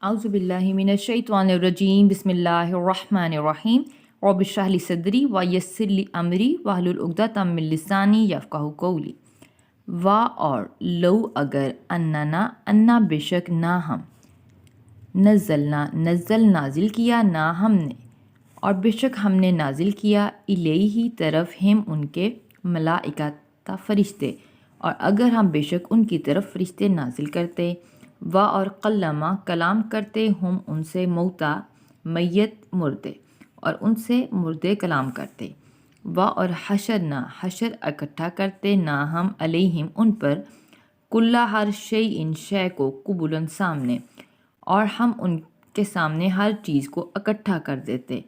اعوذ باللہ من الشیطان الرجیم بسم اللہ الرحمن الرحیم رب اشرح لی صدری ویسر لی امری واحلل عقدۃ من لسانی یفقہوا قولی۔ اور لو اگر اننا انا بے شک نہ ہم نزلنا نازل کیا نہ ہم نے اور بے شک ہم نے نازل کیا الیہ طرف ہم ان کے ملائکۃ فرشتے اور اگر ہم بے شک ان کی طرف فرشتے نازل کرتے اور قلما کلام کرتے ہم ان سے موتا میت مردے اور ان سے مردے کلام کرتے اور حشر اکٹھا کرتے نہ ہم علیہم ان پر کلّا ہر شے کو قبولاً سامنے اور ہم ان کے سامنے ہر چیز کو اکٹھا کر دیتے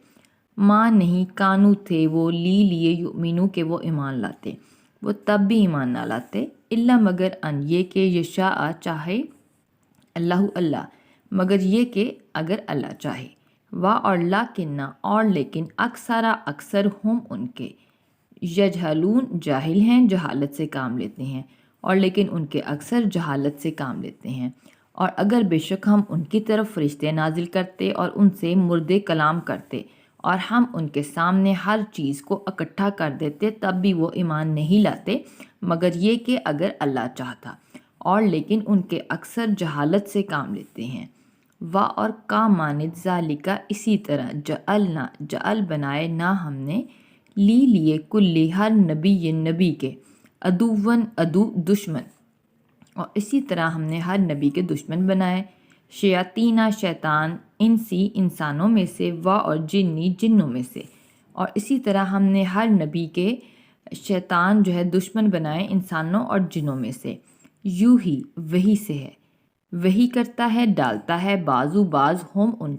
ماں نہیں کانو تھے وہ لیے یؤمنو کہ وہ ایمان لاتے وہ تب بھی ایمان نہ لاتے الا مگر ان یہ کہ یشاء چاہے اللہ مگر یہ کہ اگر اللہ چاہے اور لاکنہ اور لیکن اکثر ہم ان کے یجہلون جاہل ہیں جہالت سے کام لیتے ہیں اور لیکن ان کے اکثر جہالت سے کام لیتے ہیں اور اگر بے شک ہم ان کی طرف فرشتے نازل کرتے اور ان سے مردے کلام کرتے اور ہم ان کے سامنے ہر چیز کو اکٹھا کر دیتے تب بھی وہ ایمان نہیں لاتے مگر یہ کہ اگر اللہ چاہتا اور لیکن ان کے اکثر جہالت سے کام لیتے ہیں اور کا مانند ذالکہ اسی طرح جعل بنائے نہ ہم نے لیے کلی ہر نبی کے عدو دشمن اور اسی طرح ہم نے ہر نبی کے دشمن بنائے شیاطینہ شیطان انسی انسانوں میں سے اور جنی جنوں میں سے اور اسی طرح ہم نے ہر نبی کے شیطان جو ہے دشمن بنائے انسانوں اور جنوں میں سے یوں ہی وہی سے ہے وہی کرتا ہے ڈالتا ہے باز ہم ان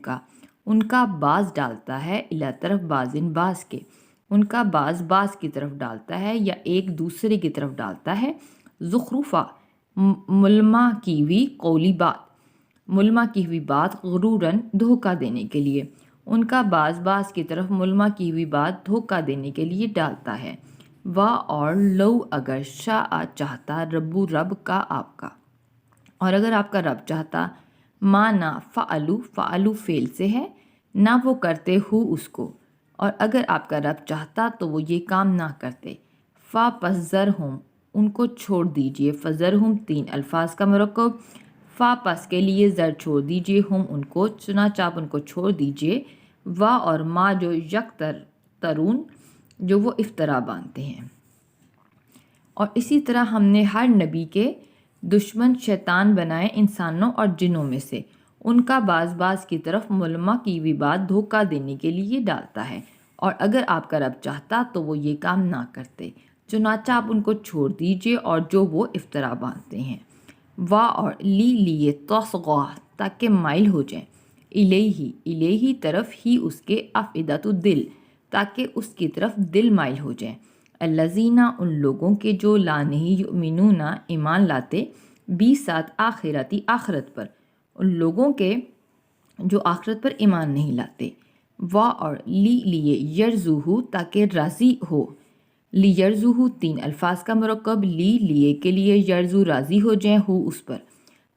کا باز ڈالتا ہے الا طرف باز کے ان کا باز کی طرف ڈالتا ہے یا ایک دوسرے کی طرف ڈالتا ہے زخرفہ ملما کی ہوئی بات غرورن دھوکہ دینے کے لیے ان کا باز کی طرف ملما کی ہوئی بات دھوکہ دینے کے لیے ڈالتا ہے اور لو اگر شاء چاہتا رب کا آپ کا اور اگر آپ کا رب چاہتا نہ فعلو فعل سے ہے نہ وہ کرتے ہو اس کو اور اگر آپ کا رب چاہتا تو وہ یہ کام نہ کرتے پس ذرہم ان کو چھوڑ دیجئے فذرہم 3 الفاظ کا مرکب پس کے لیے زر چھوڑ دیجئے ہم ان کو چنانچہ آپ ان کو چھوڑ دیجئے اور ما جو ترون جو وہ افطرا باندھتے ہیں اور اسی طرح ہم نے ہر نبی کے دشمن شیطان بنائے انسانوں اور جنوں میں سے ان کا باز کی طرف ملما کی ہوئی بات دھوکہ دینے کے لیے ڈالتا ہے اور اگر آپ کا رب چاہتا تو وہ یہ کام نہ کرتے چنانچہ آپ ان کو چھوڑ دیجئے اور جو وہ افطرا باندھتے ہیں اور لیے توسغا تاکہ مائل ہو جائیں الیہی طرف ہی اس کے افئدۃ دل تاکہ اس کی طرف دل مائل ہو جائیں الذین ان لوگوں کے جو لا نہیں یؤمنون ایمان لاتے ساتھ آخرت پر ان لوگوں کے جو آخرت پر ایمان نہیں لاتے اور لیے یرزوہ تاکہ راضی ہو لیرزوہ 3 الفاظ کا مرکب لیے کے لیے یرزو راضی ہو جائیں ہو اس پر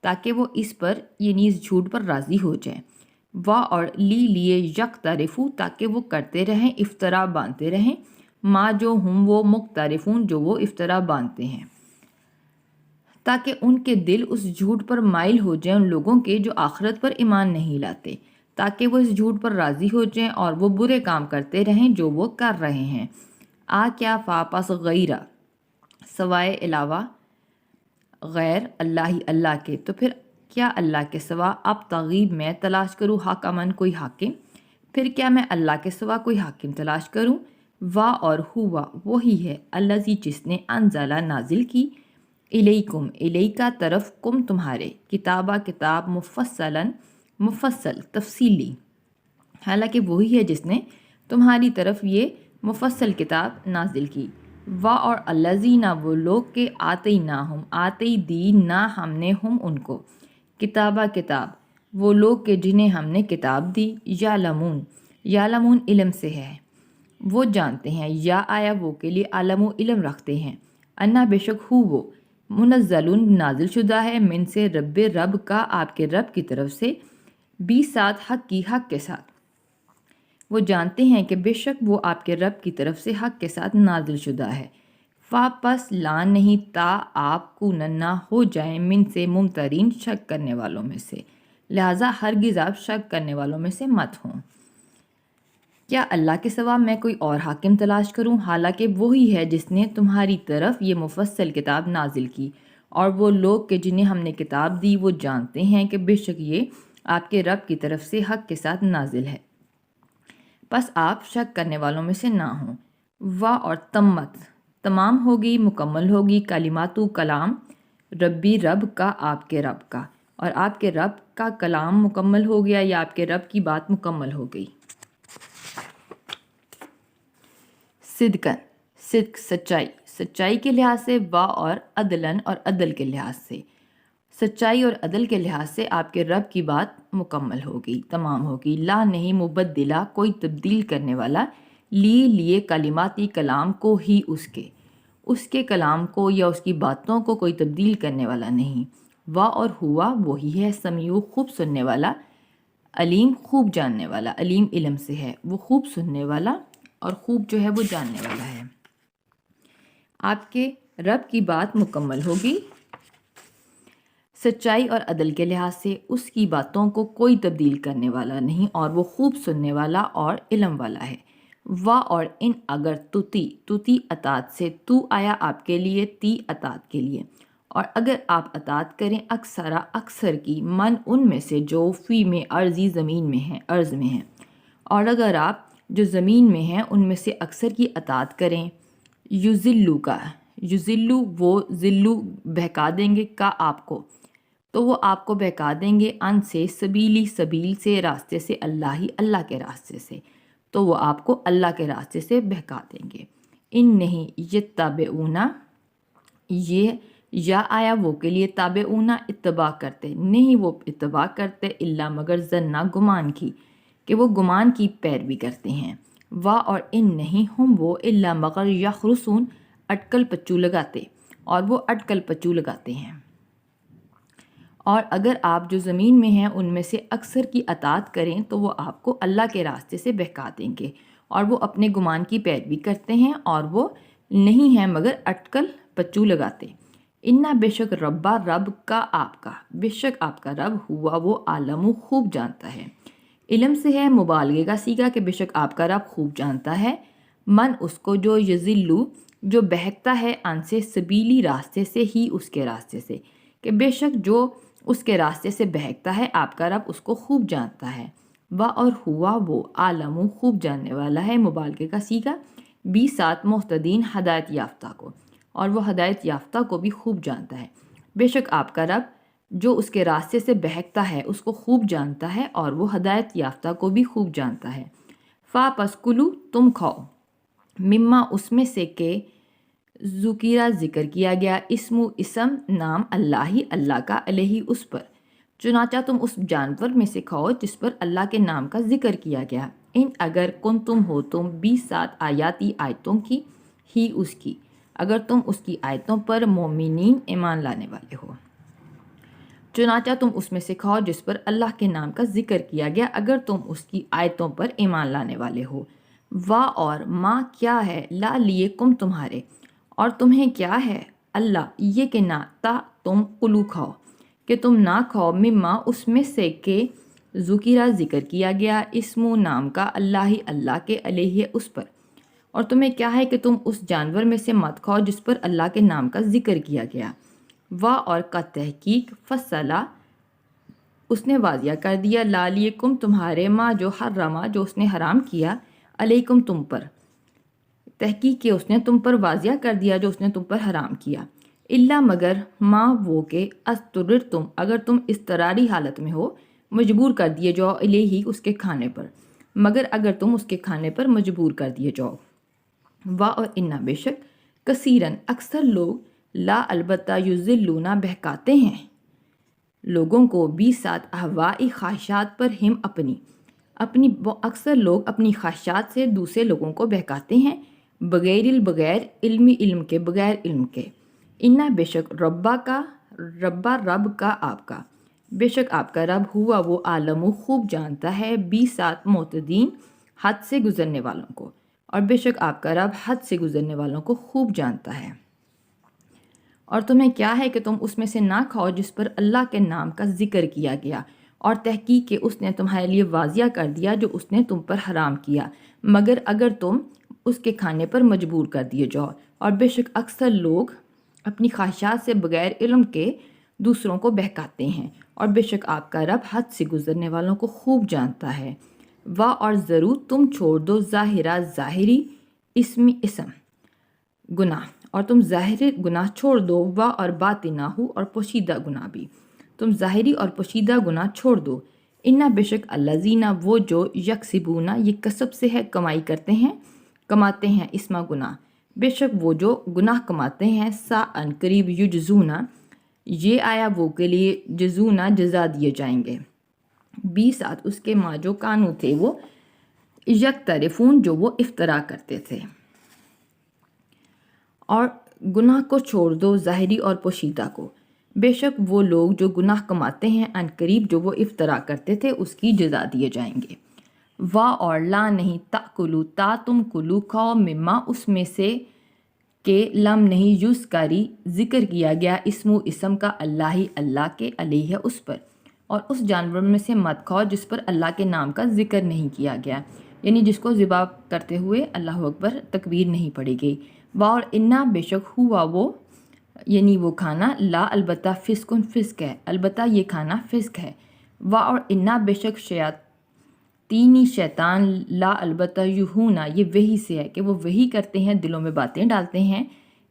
تاکہ وہ اس پر یعنی اس جھوٹ پر راضی ہو جائیں اور لیے یقترفو تاکہ وہ کرتے رہیں افطرا باندھتے رہیں ما جو ہم وہ مقترفون جو وہ افطرا باندھتے ہیں تاکہ ان کے دل اس جھوٹ پر مائل ہو جائیں ان لوگوں کے جو آخرت پر ایمان نہیں لاتے تاکہ وہ اس جھوٹ پر راضی ہو جائیں اور وہ برے کام کرتے رہیں جو وہ کر رہے ہیں کیا پس غیرہ سوائے علاوہ غیر اللہ کے تو پھر کیا اللہ کے سوا اب تغیب میں تلاش کروں حاکمن کوئی حاکم پھر کیا میں اللہ کے سوا کوئی حاکم تلاش کروں اور ہوا وہی ہے الذی جس نے انزلہ نازل کی الیکا طرف کم تمہارے کتاب مفصل تفصیلی حالانکہ وہی ہے جس نے تمہاری طرف یہ مفصل کتاب نازل کی اور الذین وہ لوگ کے آتے دی نہ ہم نے ہم ان کو کتاب وہ لوگ کے جنہیں ہم نے کتاب دی یعلمون علم سے ہے وہ جانتے ہیں یا آیا وہ کے لیے عالم و علم رکھتے ہیں انا بے شک ہو وہ منزل نازل شدہ ہے من سے رب کا آپ کے رب کی طرف سے بھی ساتھ حق کی، حق کے ساتھ۔ وہ جانتے ہیں کہ بے شک وہ آپ کے رب کی طرف سے حق کے ساتھ نازل شدہ ہے۔ واپس لا نہیں تا آپ کونن نہ ہو جائیں من سے ممترین، شک کرنے والوں میں سے، لہٰذا ہرگز آپ شک کرنے والوں میں سے مت ہوں۔ کیا اللہ کے سوا میں کوئی اور حاکم تلاش کروں، حالانکہ وہی ہے جس نے تمہاری طرف یہ مفصل کتاب نازل کی، اور وہ لوگ کہ جنہیں ہم نے کتاب دی وہ جانتے ہیں کہ بے شک یہ آپ کے رب کی طرف سے حق کے ساتھ نازل ہے، پس آپ شک کرنے والوں میں سے نہ ہوں۔ اور تمت، تمام ہوگی، مکمل ہوگی، کلماتو کلام، ربی رب کا، آپ کے رب کا، اور آپ کے رب کا کلام مکمل ہو گیا یا آپ کے رب کی بات مکمل ہو گئی۔ صدقن، صدق سچائی، سچائی کے لحاظ سے، اور عدلن، اور عدل کے لحاظ سے، سچائی اور عدل کے لحاظ سے آپ کے رب کی بات مکمل ہوگی، تمام ہوگی۔ لا نہیں مبدلہ، کوئی تبدیل کرنے والا، لیے کلماتی کلام کو ہی، اس کے کلام کو یا اس کی باتوں کو کوئی تبدیل کرنے والا نہیں۔ اور ہوا وہی ہے، سمیع خوب سننے والا، علیم خوب جاننے والا، علیم علم سے ہے، وہ خوب سننے والا اور خوب جو ہے وہ جاننے والا ہے۔ آپ کے رب کی بات مکمل ہوگی سچائی اور عدل کے لحاظ سے، اس کی باتوں کو کوئی تبدیل کرنے والا نہیں، اور وہ خوب سننے والا اور علم والا ہے۔ اور ان اگر توتی اطاعت سے، تو آیا آپ کے لیے، تی اطاعت کے لیے، اور اگر آپ اطاعت کریں اکثر کی، من ان میں سے جو فی میں ارضی زمین میں ہیں، ارض میں ہیں، اور اگر آپ جو زمین میں ہیں ان میں سے اکثر کی اطاعت کریں، یذلو وہ ذلو بہکا دیں گے، کا آپ کو، تو وہ آپ کو بہکا دیں گے، ان سے سبیل سے، راستے سے، اللہ کے راستے سے، تو وہ آپ کو اللہ کے راستے سے بہکا دیں گے۔ ان نہیں یتبعونا، یہ یا آیا وہ کے لیے، تابعونا اتباع کرتے، نہیں وہ اتباع کرتے، الا مگر ظنا گمان کی، کہ وہ گمان کی پیروی کرتے ہیں۔ اور ان نہیں ہم وہ الا مگر یخرسون، اٹکل پچو لگاتے، اور وہ اٹکل پچو لگاتے ہیں۔ اور اگر آپ جو زمین میں ہیں ان میں سے اکثر کی اطاعت کریں تو وہ آپ کو اللہ کے راستے سے بہکا دیں گے، اور وہ اپنے گمان کی پیروی کرتے ہیں اور وہ نہیں ہیں مگر اٹکل پچو لگاتے۔ انا بے شک ربا، رب کا آپ کا، بے شک آپ کا رب، ہوا وہ عالم خوب جانتا ہے، علم سے ہے، مبالغے کا سیگا کہ بے شک آپ کا رب خوب جانتا ہے، من اس کو جو یذلو جو بہکتا ہے، ان سے سبیلی راستے سے، ہی اس کے راستے سے، کہ بے شک جو اس کے راستے سے بہکتا ہے آپ کا رب اس کو خوب جانتا ہے۔ اور ہوا وہ عالم خوب جاننے والا ہے، مبالغے کا سیگا، بھی ساتھ محتدین ہدایت یافتہ کو، اور وہ ہدایت یافتہ کو بھی خوب جانتا ہے۔ بے شک آپ کا رب جو اس کے راستے سے بہکتا ہے اس کو خوب جانتا ہے، اور وہ ہدایت یافتہ کو بھی خوب جانتا ہے۔ پس کلو، تم کھاؤ، مما اس میں سے کہ ذکیرہ ذکر کیا گیا، اسم نام، اللہ کا، علیہ اس پر، چنانچہ تم اس جانور میں سے کھاؤ جس پر اللہ کے نام کا ذکر کیا گیا، ان اگر کن تم ہو تم 20 آیاتی آیتوں کی، ہی اس کی، اگر تم اس کی آیتوں پر مومنین ایمان لانے والے ہو۔ چنانچہ تم اس میں سے کھاؤ جس پر اللہ کے نام کا ذکر کیا گیا، اگر تم اس کی آیتوں پر ایمان لانے والے ہو۔ اور ماں کیا ہے، لا لیے کم تمہارے، اور تمہیں کیا ہے، اللہ یہ کہ نہ تا تم قلو کھاؤ، کہ تم نہ کھاؤ، مما اس میں سے کہ ذکیرہ ذکر کیا گیا، اسم نام کا، اللہ کے، علیہ اس پر، اور تمہیں کیا ہے کہ تم اس جانور میں سے مت کھاؤ جس پر اللہ کے نام کا ذکر کیا گیا۔ اور کا تحقیق، فصلہ اس نے واضح کر دیا، لالیکم تمہارے، ماں جو حرما جو اس نے حرام کیا، علیکم تم پر، تحقیق کہ اس نے تم پر واضح کر دیا جو اس نے تم پر حرام کیا، اللہ مگر ماں وہ کہ استررتم اگر تم اضطراری حالت میں ہو، مجبور کر دیے جاؤ، الیہ اس کے کھانے پر، مگر اگر تم اس کے کھانے پر مجبور کر دیے جاؤ۔ اور انا بے شک کثیرن اکثر لوگ، لا البتہ، یضلون بہکاتے ہیں لوگوں کو، بھی ساتھ اہوائی خواہشات پر، ہم اپنی اکثر لوگ اپنی خواہشات سے دوسرے لوگوں کو بہکاتے ہیں، بغیر علم کے، بغیر علم کے۔ انا بے شک رب کا آپ کا، بے شک آپ کا رب ہوا وہ عالم و خوب جانتا ہے بی سات معتدین حد سے گزرنے والوں کو، اور بے شک آپ کا رب حد سے گزرنے والوں کو خوب جانتا ہے۔ اور تمہیں کیا ہے کہ تم اس میں سے نہ کھاؤ جس پر اللہ کے نام کا ذکر کیا گیا، اور تحقیق کہ اس نے تمہارے لیے واضح کر دیا جو اس نے تم پر حرام کیا، مگر اگر تم اس کے کھانے پر مجبور کر دیے جاؤ، اور بے شک اکثر لوگ اپنی خواہشات سے بغیر علم کے دوسروں کو بہکاتے ہیں، اور بے شک آپ کا رب حد سے گزرنے والوں کو خوب جانتا ہے۔ اور ضرور تم چھوڑ دو ظاہری اسم گناہ، اور تم ظاہری گناہ چھوڑ دو، اور باطنہ اور پوشیدہ گناہ بھی، تم ظاہری اور پوشیدہ گناہ چھوڑ دو۔ انا بے شک الذین وہ جو یکسبون یہ کسب سے ہے کماتے ہیں اسما گناہ، بے شک وہ جو گناہ کماتے ہیں ان قریب یجزون یہ آیا وہ کے لیے جزونا جزا دیے جائیں گے، 20 اس کے ماں جو کانو تھے وہ یکترفون جو وہ افترا کرتے تھے۔ اور گناہ کو چھوڑ دو ظاہری اور پوشیدہ کو، بے شک وہ لوگ جو گناہ کماتے ہیں ان قریب جو وہ افترا کرتے تھے اس کی جزا دیے جائیں گے۔ اور لا نہیں تاکلو تا تم کلو کھاؤ مما اس میں سے کہ لم نہیں یذکری ذکر کیا گیا اسم کا اللہ کے علیہ اس پر، اور اس جانور میں سے مت کھاؤ جس پر اللہ کے نام کا ذکر نہیں کیا گیا، یعنی جس کو ذبح کرتے ہوئے اللہ اکبر تکبیر نہیں پڑھی گئی۔ اور انا بے شک ہوا وہ یعنی وہ کھانا لا البتہ فسق ہے، البتہ یہ کھانا فسق ہے۔ اور انا بے شک شیطان لا البتہ یوہونا یہ وحی سے ہے کہ وہ وحی کرتے ہیں، دلوں میں باتیں ڈالتے ہیں،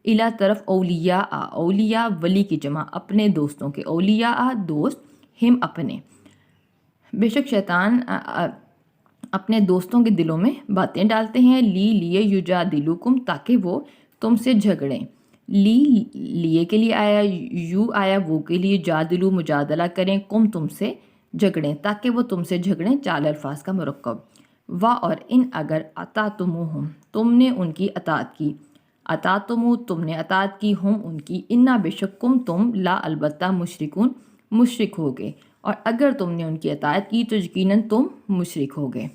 الا طرف اولیاء ولی کی جمع اپنے دوستوں کے، اولیاء دوست، ہم اپنے، بے شک شیطان اپنے دوستوں کے دلوں میں باتیں ڈالتے ہیں، لیے یجادلوکم تاکہ وہ تم سے جھگڑیں، لیے کے لیے آیا، آیا وہ کے لیے، جادلو مجادلہ کریں، تم سے جھگڑیں، تاکہ وہ تم سے جھگڑیں، 4 الفاظ کا مرکب۔ اور ان اگر اطاعتموہم تم نے ان کی اطاعت کی، تم نے اطاعت کی، ہم ان کی، انا بے شک تم لا البتہ مشرک ہوگے، اور اگر تم نے ان کی اطاعت کی تو یقیناً تم مشرک ہوگے۔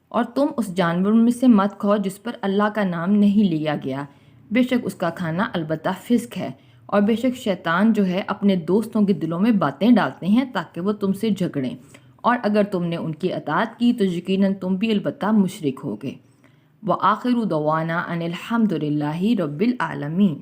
اور تم اس جانور میں سے مت کھاؤ جس پر اللہ کا نام نہیں لیا گیا، بے شک اس کا کھانا البتہ فسق ہے، اور بے شک شیطان جو ہے اپنے دوستوں کے دلوں میں باتیں ڈالتے ہیں تاکہ وہ تم سے جھگڑیں، اور اگر تم نے ان کی اطاعت کی تو یقیناً تم بھی البتہ مشرک ہوگے۔ وآخر دعوانا ان الحمد للہ رب العالمین۔